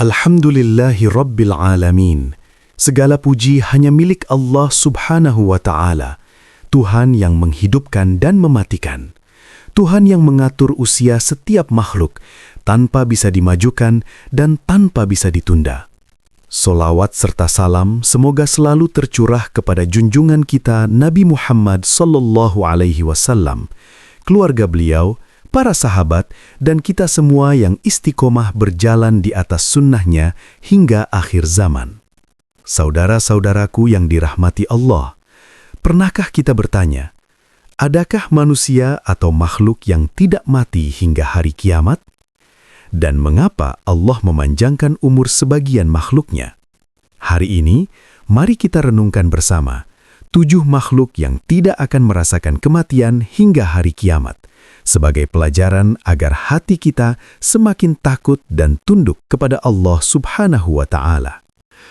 Alhamdulillahi Rabbil Alamin. Segala puji hanya milik Allah Subhanahu wa Ta'ala, Tuhan yang menghidupkan dan mematikan. Tuhan yang mengatur usia setiap makhluk tanpa bisa dimajukan dan tanpa bisa ditunda. Solawat serta salam semoga selalu tercurah kepada junjungan kita Nabi Muhammad sallallahu alaihi wasallam, keluarga beliau, para sahabat, dan kita semua yang istiqomah berjalan di atas sunnahnya hingga akhir zaman. Saudara-saudaraku yang dirahmati Allah, pernahkah kita bertanya, adakah manusia atau makhluk yang tidak mati hingga hari kiamat? Dan mengapa Allah memanjangkan umur sebagian makhluknya? Hari ini, mari kita renungkan bersama 7 makhluk yang tidak akan merasakan kematian hingga hari kiamat, sebagai pelajaran agar hati kita semakin takut dan tunduk kepada Allah Subhanahu wa Ta'ala.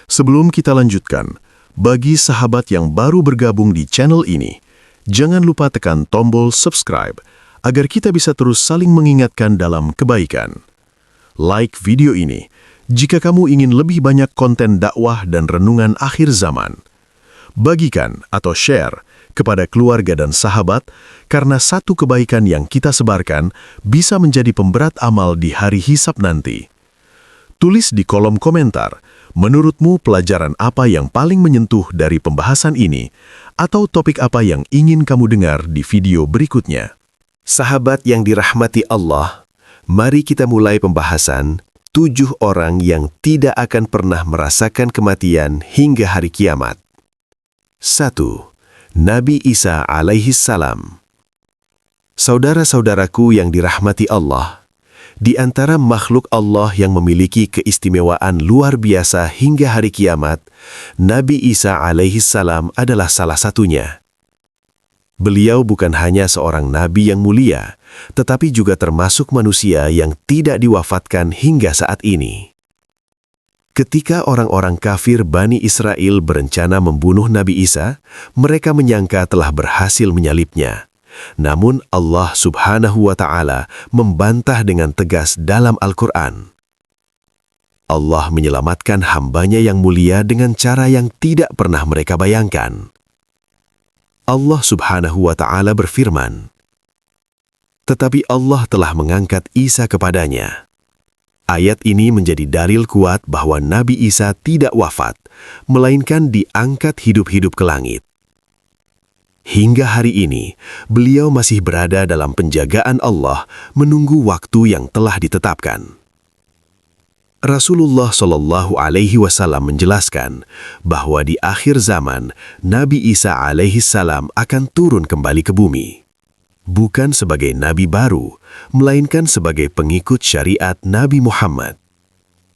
Sebelum kita lanjutkan, bagi sahabat yang baru bergabung di channel ini, jangan lupa tekan tombol subscribe agar kita bisa terus saling mengingatkan dalam kebaikan. Like video ini jika kamu ingin lebih banyak konten dakwah dan renungan akhir zaman. Bagikan atau share kepada keluarga dan sahabat, karena satu kebaikan yang kita sebarkan bisa menjadi pemberat amal di hari hisab nanti. Tulis di kolom komentar, menurutmu pelajaran apa yang paling menyentuh dari pembahasan ini, atau topik apa yang ingin kamu dengar di video berikutnya. Sahabat yang dirahmati Allah, mari kita mulai pembahasan 7 orang yang tidak akan pernah merasakan kematian hingga hari kiamat. 1. Nabi Isa alaihi salam. Saudara-saudaraku yang dirahmati Allah, di antara makhluk Allah yang memiliki keistimewaan luar biasa hingga hari kiamat, Nabi Isa alaihi salam adalah salah satunya. Beliau bukan hanya seorang nabi yang mulia, tetapi juga termasuk manusia yang tidak diwafatkan hingga saat ini. Ketika orang-orang kafir Bani Israel berencana membunuh Nabi Isa, mereka menyangka telah berhasil menyalibnya. Namun Allah Subhanahu wa Ta'ala membantah dengan tegas dalam Al-Quran. Allah menyelamatkan hambanya yang mulia dengan cara yang tidak pernah mereka bayangkan. Allah Subhanahu wa Ta'ala berfirman, "Tetapi Allah telah mengangkat Isa kepadanya." Ayat ini menjadi dalil kuat bahwa Nabi Isa tidak wafat, melainkan diangkat hidup-hidup ke langit. Hingga hari ini, beliau masih berada dalam penjagaan Allah menunggu waktu yang telah ditetapkan. Rasulullah Shallallahu Alaihi Wasallam menjelaskan bahwa di akhir zaman, Nabi Isa alaihi salam akan turun kembali ke bumi. Bukan sebagai nabi baru, melainkan sebagai pengikut syariat Nabi Muhammad.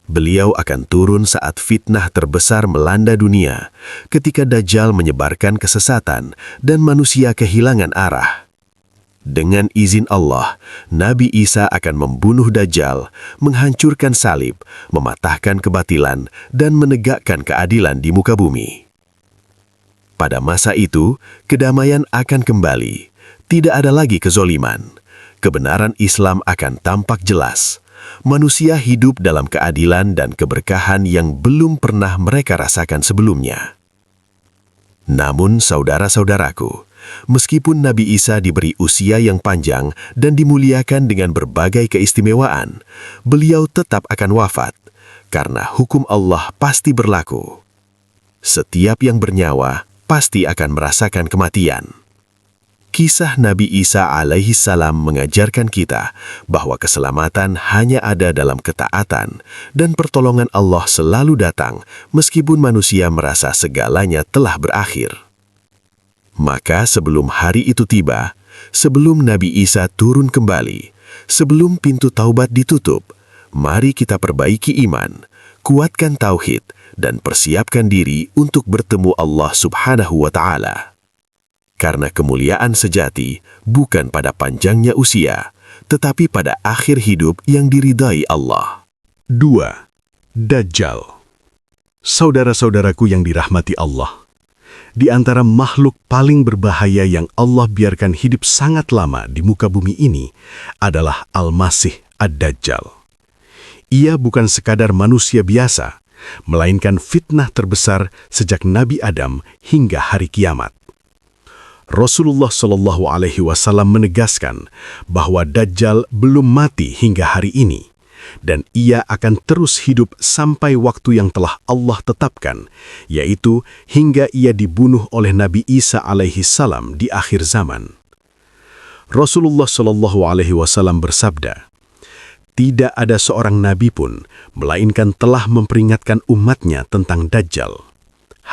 Beliau akan turun saat fitnah terbesar melanda dunia, ketika Dajjal menyebarkan kesesatan dan manusia kehilangan arah. Dengan izin Allah, Nabi Isa akan membunuh Dajjal, menghancurkan salib, mematahkan kebatilan, dan menegakkan keadilan di muka bumi. Pada masa itu, kedamaian akan kembali. Tidak ada lagi kezoliman. Kebenaran Islam akan tampak jelas. Manusia hidup dalam keadilan dan keberkahan yang belum pernah mereka rasakan sebelumnya. Namun saudara-saudaraku, meskipun Nabi Isa diberi usia yang panjang dan dimuliakan dengan berbagai keistimewaan, beliau tetap akan wafat, karena hukum Allah pasti berlaku. Setiap yang bernyawa pasti akan merasakan kematian. Kisah Nabi Isa alaihi salam mengajarkan kita bahwa keselamatan hanya ada dalam ketaatan dan pertolongan Allah selalu datang meskipun manusia merasa segalanya telah berakhir. Maka sebelum hari itu tiba, sebelum Nabi Isa turun kembali, sebelum pintu taubat ditutup, mari kita perbaiki iman, kuatkan tauhid, dan persiapkan diri untuk bertemu Allah Subhanahu wa Ta'ala. Karena kemuliaan sejati bukan pada panjangnya usia, tetapi pada akhir hidup yang diridai Allah. 2. Dajjal. Saudara-saudaraku yang dirahmati Allah, di antara makhluk paling berbahaya yang Allah biarkan hidup sangat lama di muka bumi ini adalah Al-Masih Ad-Dajjal. Ia bukan sekadar manusia biasa, melainkan fitnah terbesar sejak Nabi Adam hingga hari kiamat. Rasulullah Shallallahu Alaihi Wasallam menegaskan bahwa Dajjal belum mati hingga hari ini, dan ia akan terus hidup sampai waktu yang telah Allah tetapkan, yaitu hingga ia dibunuh oleh Nabi Isa alaihi salam di akhir zaman. Rasulullah Shallallahu Alaihi Wasallam bersabda, "Tidak ada seorang nabi pun, melainkan telah memperingatkan umatnya tentang Dajjal."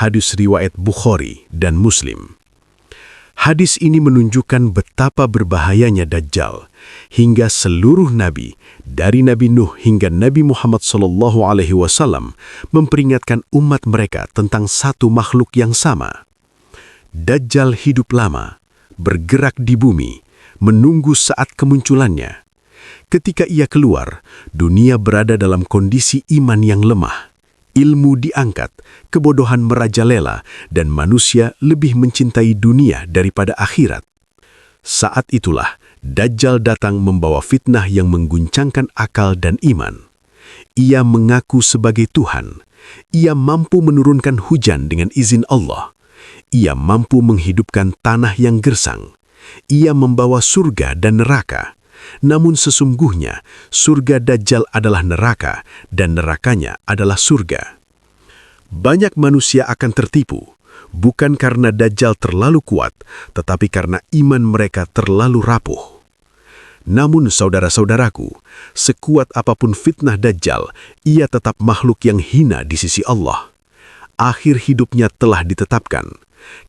Hadis riwayat Bukhari dan Muslim. Hadis ini menunjukkan betapa berbahayanya Dajjal, hingga seluruh nabi, dari Nabi Nuh hingga Nabi Muhammad SAW, memperingatkan umat mereka tentang satu makhluk yang sama. Dajjal hidup lama, bergerak di bumi, menunggu saat kemunculannya. Ketika ia keluar, dunia berada dalam kondisi iman yang lemah. Ilmu diangkat, kebodohan merajalela, dan manusia lebih mencintai dunia daripada akhirat. Saat itulah, Dajjal datang membawa fitnah yang mengguncangkan akal dan iman. Ia mengaku sebagai Tuhan. Ia mampu menurunkan hujan dengan izin Allah. Ia mampu menghidupkan tanah yang gersang. Ia membawa surga dan neraka. Namun sesungguhnya, surga Dajjal adalah neraka dan nerakanya adalah surga. Banyak manusia akan tertipu, bukan karena Dajjal terlalu kuat, tetapi karena iman mereka terlalu rapuh. Namun saudara-saudaraku, sekuat apapun fitnah Dajjal, ia tetap makhluk yang hina di sisi Allah. Akhir hidupnya telah ditetapkan.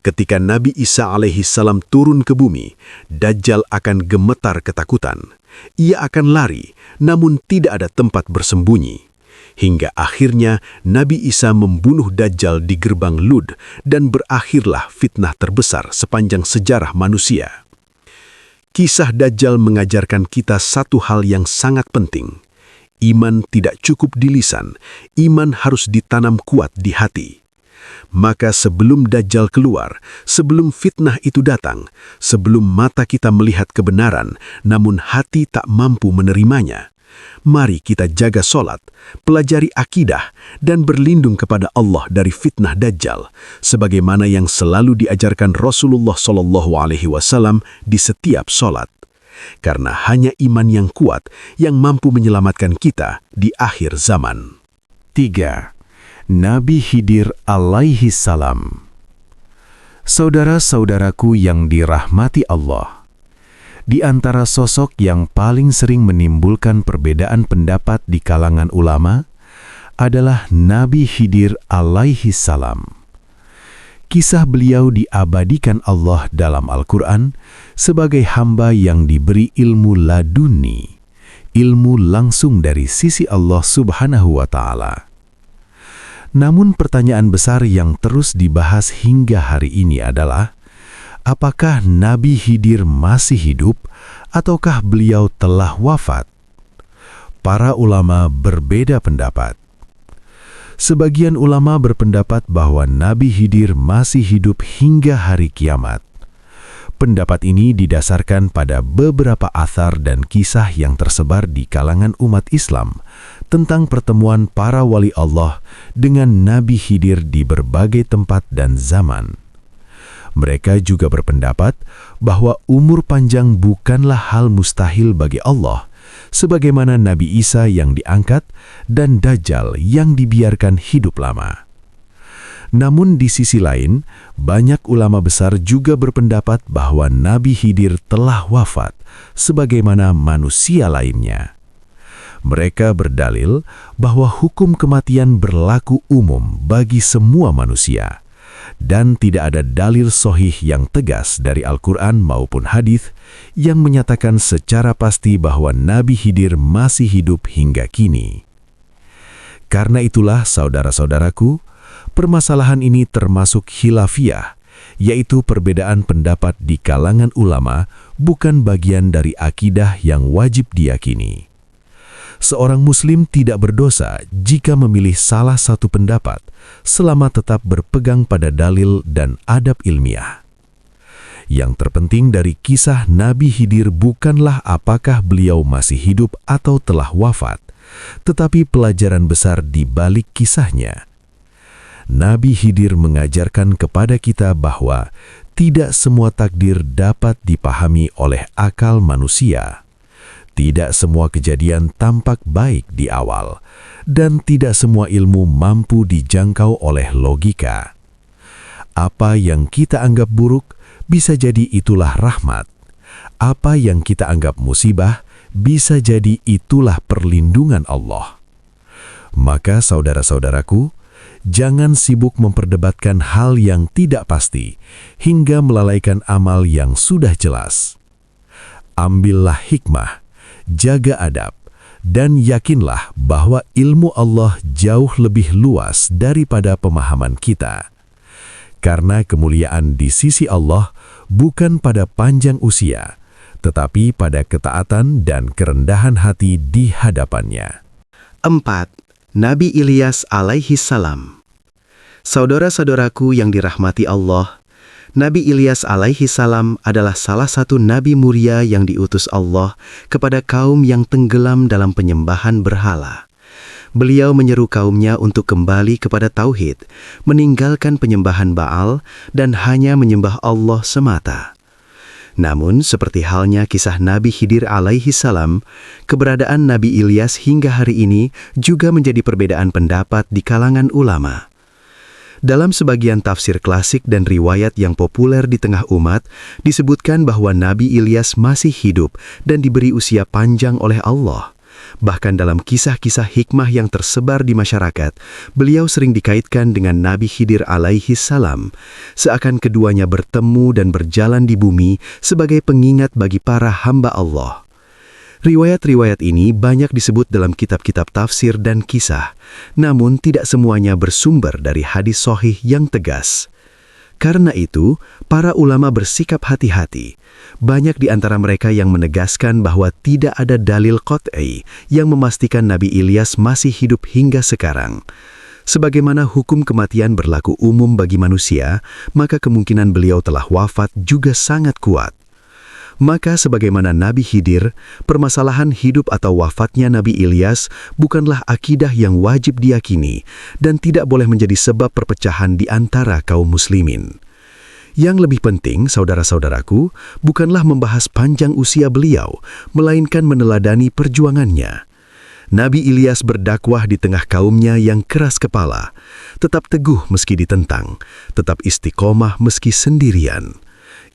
Ketika Nabi Isa alaihi salam turun ke bumi, Dajjal akan gemetar ketakutan. Ia akan lari, namun tidak ada tempat bersembunyi. Hingga akhirnya Nabi Isa membunuh Dajjal di gerbang Lud dan berakhirlah fitnah terbesar sepanjang sejarah manusia. Kisah Dajjal mengajarkan kita satu hal yang sangat penting. Iman tidak cukup di lisan, iman harus ditanam kuat di hati. Maka sebelum Dajjal keluar, sebelum fitnah itu datang, sebelum mata kita melihat kebenaran, namun hati tak mampu menerimanya, mari kita jaga sholat, pelajari akidah, dan berlindung kepada Allah dari fitnah Dajjal, sebagaimana yang selalu diajarkan Rasulullah SAW di setiap sholat. Karena hanya iman yang kuat yang mampu menyelamatkan kita di akhir zaman. 3. Nabi Khidir alaihi salam. Saudara-saudaraku yang dirahmati Allah, di antara sosok yang paling sering menimbulkan perbedaan pendapat di kalangan ulama adalah Nabi Khidir alaihi salam. Kisah beliau diabadikan Allah dalam Al-Quran sebagai hamba yang diberi ilmu laduni, ilmu langsung dari sisi Allah Subhanahu wa Ta'ala. Namun pertanyaan besar yang terus dibahas hingga hari ini adalah, apakah Nabi Khidir masih hidup ataukah beliau telah wafat? Para ulama berbeda pendapat. Sebagian ulama berpendapat bahwa Nabi Khidir masih hidup hingga hari kiamat. Pendapat ini didasarkan pada beberapa athar dan kisah yang tersebar di kalangan umat Islam tentang pertemuan para wali Allah dengan Nabi Khidir di berbagai tempat dan zaman. Mereka juga berpendapat bahwa umur panjang bukanlah hal mustahil bagi Allah, sebagaimana Nabi Isa yang diangkat dan Dajjal yang dibiarkan hidup lama. Namun di sisi lain, banyak ulama besar juga berpendapat bahwa Nabi Khidir telah wafat sebagaimana manusia lainnya. Mereka berdalil bahwa hukum kematian berlaku umum bagi semua manusia, dan tidak ada dalil sahih yang tegas dari Al-Quran maupun hadis yang menyatakan secara pasti bahwa Nabi Khidir masih hidup hingga kini. Karena itulah, saudara-saudaraku, permasalahan ini termasuk khilafiyah, yaitu perbedaan pendapat di kalangan ulama, bukan bagian dari akidah yang wajib diyakini. Seorang muslim tidak berdosa jika memilih salah satu pendapat, selama tetap berpegang pada dalil dan adab ilmiah. Yang terpenting dari kisah Nabi Khidir bukanlah apakah beliau masih hidup atau telah wafat, tetapi pelajaran besar di balik kisahnya. Nabi Khidir mengajarkan kepada kita bahwa tidak semua takdir dapat dipahami oleh akal manusia. Tidak semua kejadian tampak baik di awal, dan tidak semua ilmu mampu dijangkau oleh logika. Apa yang kita anggap buruk, bisa jadi itulah rahmat. Apa yang kita anggap musibah, bisa jadi itulah perlindungan Allah. Maka saudara-saudaraku, jangan sibuk memperdebatkan hal yang tidak pasti, hingga melalaikan amal yang sudah jelas. Ambillah hikmah, jaga adab, dan yakinlah bahwa ilmu Allah jauh lebih luas daripada pemahaman kita. Karena kemuliaan di sisi Allah bukan pada panjang usia, tetapi pada ketaatan dan kerendahan hati di hadapannya. 4. Nabi Ilyas alaihi salam. Saudara-saudaraku yang dirahmati Allah, Nabi Ilyas alaihi salam adalah salah satu nabi mulia yang diutus Allah kepada kaum yang tenggelam dalam penyembahan berhala. Beliau menyeru kaumnya untuk kembali kepada tauhid, meninggalkan penyembahan Baal, dan hanya menyembah Allah semata. Namun, seperti halnya kisah Nabi Khidir alaihi salam, keberadaan Nabi Ilyas hingga hari ini juga menjadi perbedaan pendapat di kalangan ulama. Dalam sebagian tafsir klasik dan riwayat yang populer di tengah umat, disebutkan bahwa Nabi Ilyas masih hidup dan diberi usia panjang oleh Allah. Bahkan dalam kisah-kisah hikmah yang tersebar di masyarakat, beliau sering dikaitkan dengan Nabi Khidir alaihi salam, seakan keduanya bertemu dan berjalan di bumi sebagai pengingat bagi para hamba Allah. Riwayat-riwayat ini banyak disebut dalam kitab-kitab tafsir dan kisah, namun tidak semuanya bersumber dari hadis sahih yang tegas. Karena itu, para ulama bersikap hati-hati. Banyak di antara mereka yang menegaskan bahwa tidak ada dalil qat'i yang memastikan Nabi Ilyas masih hidup hingga sekarang. Sebagaimana hukum kematian berlaku umum bagi manusia, maka kemungkinan beliau telah wafat juga sangat kuat. Maka sebagaimana Nabi Khidir, permasalahan hidup atau wafatnya Nabi Ilyas bukanlah akidah yang wajib diyakini dan tidak boleh menjadi sebab perpecahan di antara kaum muslimin. Yang lebih penting, saudara-saudaraku, bukanlah membahas panjang usia beliau, melainkan meneladani perjuangannya. Nabi Ilyas berdakwah di tengah kaumnya yang keras kepala, tetap teguh meski ditentang, tetap istiqomah meski sendirian.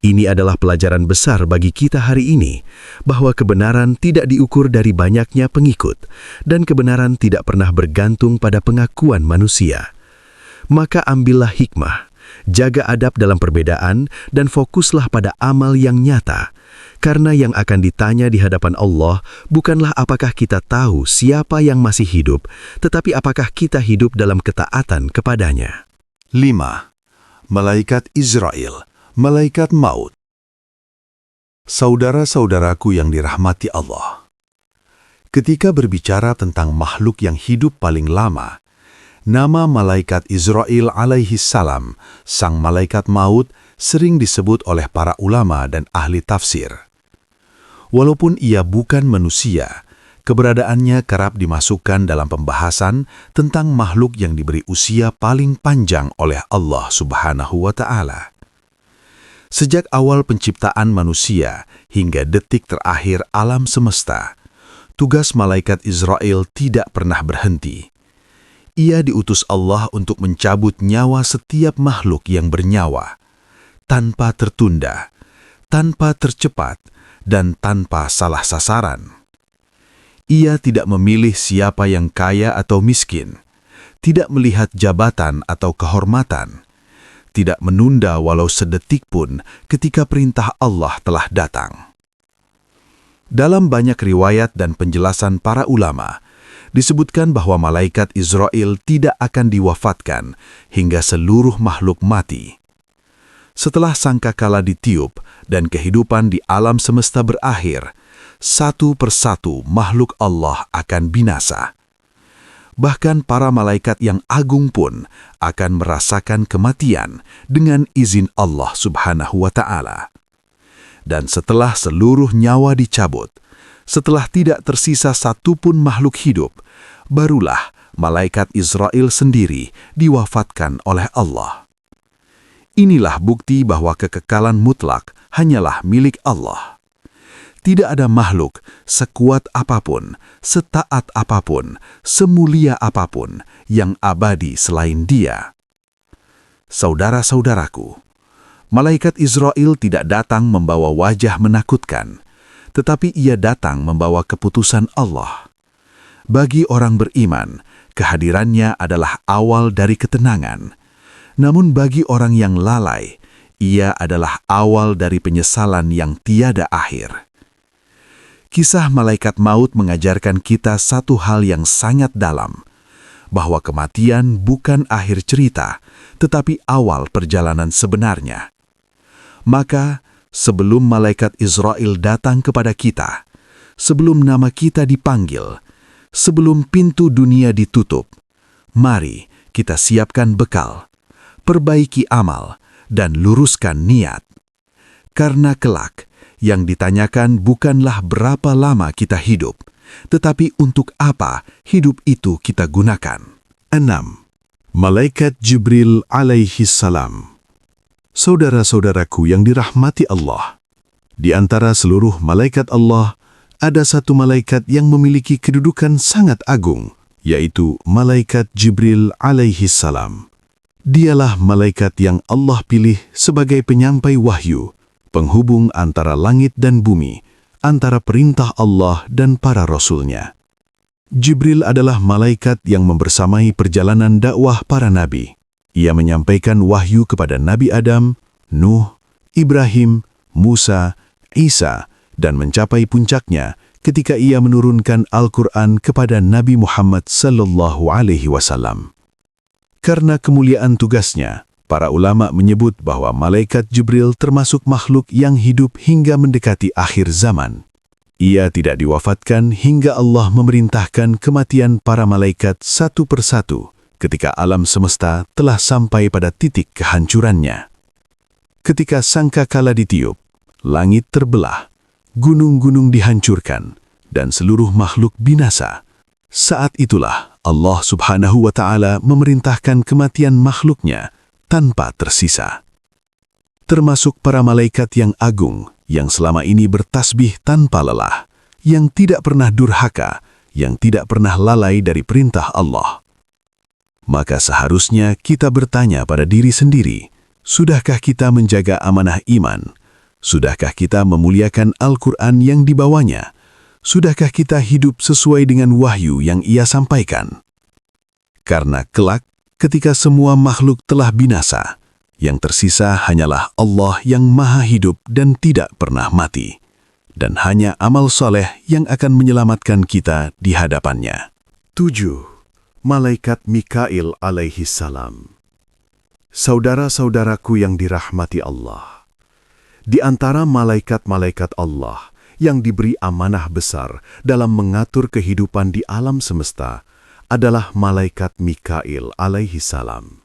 Ini adalah pelajaran besar bagi kita hari ini, bahwa kebenaran tidak diukur dari banyaknya pengikut, dan kebenaran tidak pernah bergantung pada pengakuan manusia. Maka ambillah hikmah, jaga adab dalam perbedaan, dan fokuslah pada amal yang nyata, karena yang akan ditanya di hadapan Allah bukanlah apakah kita tahu siapa yang masih hidup, tetapi apakah kita hidup dalam ketaatan kepadanya. 5. Malaikat Israel, malaikat maut. Saudara-saudaraku yang dirahmati Allah, ketika berbicara tentang makhluk yang hidup paling lama, nama malaikat Israel alaihi salam, sang malaikat maut, sering disebut oleh para ulama dan ahli tafsir. Walaupun ia bukan manusia, keberadaannya kerap dimasukkan dalam pembahasan tentang makhluk yang diberi usia paling panjang oleh Allah Subhanahu wa Ta'ala. Sejak awal penciptaan manusia hingga detik terakhir alam semesta, tugas malaikat Israel tidak pernah berhenti. Ia diutus Allah untuk mencabut nyawa setiap makhluk yang bernyawa, tanpa tertunda, tanpa tercepat, dan tanpa salah sasaran. Ia tidak memilih siapa yang kaya atau miskin, tidak melihat jabatan atau kehormatan, tidak menunda walau sedetik pun ketika perintah Allah telah datang. Dalam banyak riwayat dan penjelasan para ulama, disebutkan bahwa malaikat Israel tidak akan diwafatkan hingga seluruh makhluk mati. Setelah sangkakala ditiup dan kehidupan di alam semesta berakhir, satu persatu makhluk Allah akan binasa. Bahkan para malaikat yang agung pun akan merasakan kematian dengan izin Allah Subhanahu wa Ta'ala. Dan setelah seluruh nyawa dicabut, setelah tidak tersisa satupun makhluk hidup, barulah malaikat Israel sendiri diwafatkan oleh Allah. Inilah bukti bahwa kekekalan mutlak hanyalah milik Allah. Tidak ada makhluk sekuat apapun, setaat apapun, semulia apapun yang abadi selain Dia. Saudara-saudaraku, malaikat Israel tidak datang membawa wajah menakutkan, tetapi ia datang membawa keputusan Allah. Bagi orang beriman, kehadirannya adalah awal dari ketenangan. Namun bagi orang yang lalai, ia adalah awal dari penyesalan yang tiada akhir. Kisah malaikat maut mengajarkan kita satu hal yang sangat dalam, bahwa kematian bukan akhir cerita, tetapi awal perjalanan sebenarnya. Maka, sebelum malaikat Israel datang kepada kita, sebelum nama kita dipanggil, sebelum pintu dunia ditutup, mari kita siapkan bekal, perbaiki amal, dan luruskan niat. Karena kelak, yang ditanyakan bukanlah berapa lama kita hidup, tetapi untuk apa hidup itu kita gunakan. 6. Malaikat Jibril alaihi salam. Saudara-saudaraku yang dirahmati Allah, di antara seluruh malaikat Allah, ada satu malaikat yang memiliki kedudukan sangat agung, yaitu malaikat Jibril alaihi salam. Dialah malaikat yang Allah pilih sebagai penyampai wahyu, penghubung antara langit dan bumi, antara perintah Allah dan para rasulnya. Jibril adalah malaikat yang membersamai perjalanan dakwah para nabi. Ia menyampaikan wahyu kepada Nabi Adam, Nuh, Ibrahim, Musa, Isa, dan mencapai puncaknya ketika ia menurunkan Al-Quran kepada Nabi Muhammad sallallahu alaihi wasallam. Karena kemuliaan tugasnya, para ulama menyebut bahwa malaikat Jibril termasuk makhluk yang hidup hingga mendekati akhir zaman. Ia tidak diwafatkan hingga Allah memerintahkan kematian para malaikat satu persatu ketika alam semesta telah sampai pada titik kehancurannya. Ketika sangkakala ditiup, langit terbelah, gunung-gunung dihancurkan, dan seluruh makhluk binasa. Saat itulah Allah Subhanahu wa Ta'ala memerintahkan kematian makhluknya tanpa tersisa. Termasuk para malaikat yang agung, yang selama ini bertasbih tanpa lelah, yang tidak pernah durhaka, yang tidak pernah lalai dari perintah Allah. Maka seharusnya kita bertanya pada diri sendiri, sudahkah kita menjaga amanah iman? Sudahkah kita memuliakan Al-Quran yang dibawanya? Sudahkah kita hidup sesuai dengan wahyu yang Ia sampaikan? Karena kelak, ketika semua makhluk telah binasa, yang tersisa hanyalah Allah yang maha hidup dan tidak pernah mati, dan hanya amal soleh yang akan menyelamatkan kita di hadapannya. 7. Malaikat Mikail alaihi salam. Saudara-saudaraku yang dirahmati Allah, di antara malaikat-malaikat Allah yang diberi amanah besar dalam mengatur kehidupan di alam semesta adalah malaikat Mikail alaihi salam.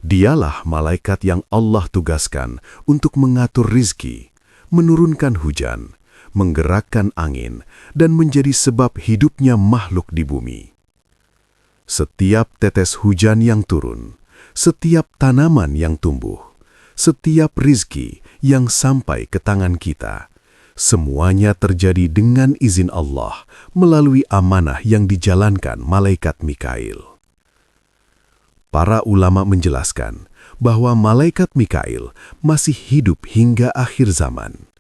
Dialah malaikat yang Allah tugaskan untuk mengatur rizki, menurunkan hujan, menggerakkan angin, dan menjadi sebab hidupnya makhluk di bumi. Setiap tetes hujan yang turun, setiap tanaman yang tumbuh, setiap rizki yang sampai ke tangan kita, semuanya terjadi dengan izin Allah melalui amanah yang dijalankan malaikat Mikail. Para ulama menjelaskan bahwa malaikat Mikail masih hidup hingga akhir zaman.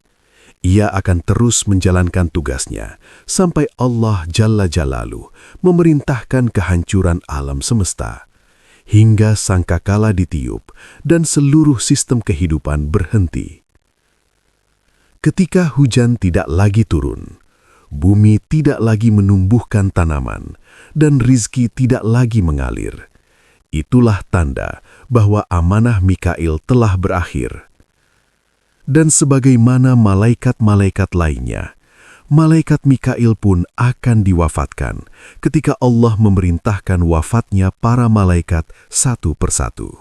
Ia akan terus menjalankan tugasnya sampai Allah Jalla Jalaluh memerintahkan kehancuran alam semesta, hingga sangkakala ditiup dan seluruh sistem kehidupan berhenti. Ketika hujan tidak lagi turun, bumi tidak lagi menumbuhkan tanaman, dan rizki tidak lagi mengalir, itulah tanda bahwa amanah Mikail telah berakhir. Dan sebagaimana malaikat-malaikat lainnya, malaikat Mikail pun akan diwafatkan ketika Allah memerintahkan wafatnya para malaikat satu persatu.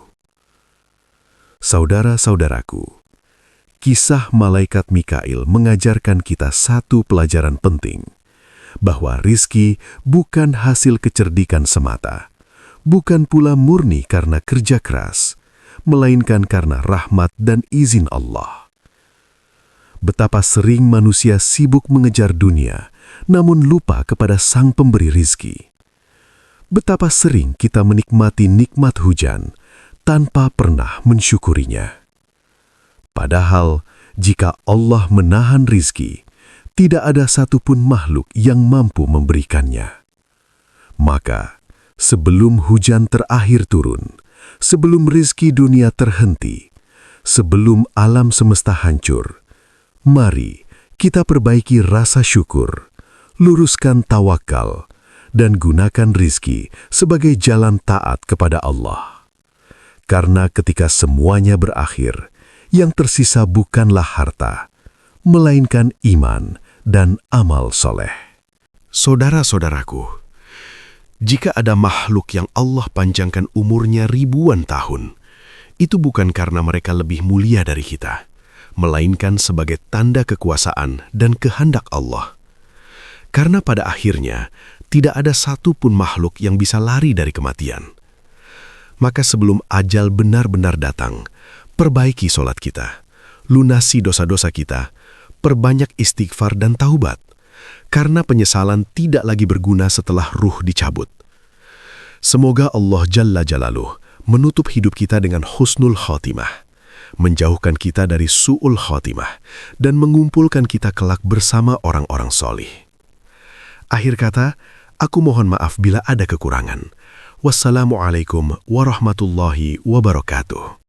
Saudara-saudaraku, kisah malaikat Mikail mengajarkan kita satu pelajaran penting, bahwa rizki bukan hasil kecerdikan semata, bukan pula murni karena kerja keras, melainkan karena rahmat dan izin Allah. Betapa sering manusia sibuk mengejar dunia, namun lupa kepada Sang Pemberi rizki. Betapa sering kita menikmati nikmat hujan tanpa pernah mensyukurinya. Padahal, jika Allah menahan rizki, tidak ada satupun makhluk yang mampu memberikannya. Maka, sebelum hujan terakhir turun, sebelum rizki dunia terhenti, sebelum alam semesta hancur, mari kita perbaiki rasa syukur, luruskan tawakal, dan gunakan rizki sebagai jalan taat kepada Allah. Karena ketika semuanya berakhir, yang tersisa bukanlah harta, melainkan iman dan amal soleh. Saudara-saudaraku, jika ada makhluk yang Allah panjangkan umurnya ribuan tahun, itu bukan karena mereka lebih mulia dari kita, melainkan sebagai tanda kekuasaan dan kehendak Allah. Karena pada akhirnya, tidak ada satupun makhluk yang bisa lari dari kematian. Maka sebelum ajal benar-benar datang, perbaiki solat kita, lunasi dosa-dosa kita, perbanyak istighfar dan taubat, karena penyesalan tidak lagi berguna setelah ruh dicabut. Semoga Allah Jalla Jalaluh menutup hidup kita dengan husnul khotimah, menjauhkan kita dari su'ul khotimah, dan mengumpulkan kita kelak bersama orang-orang solih. Akhir kata, aku mohon maaf bila ada kekurangan. Wassalamualaikum warahmatullahi wabarakatuh.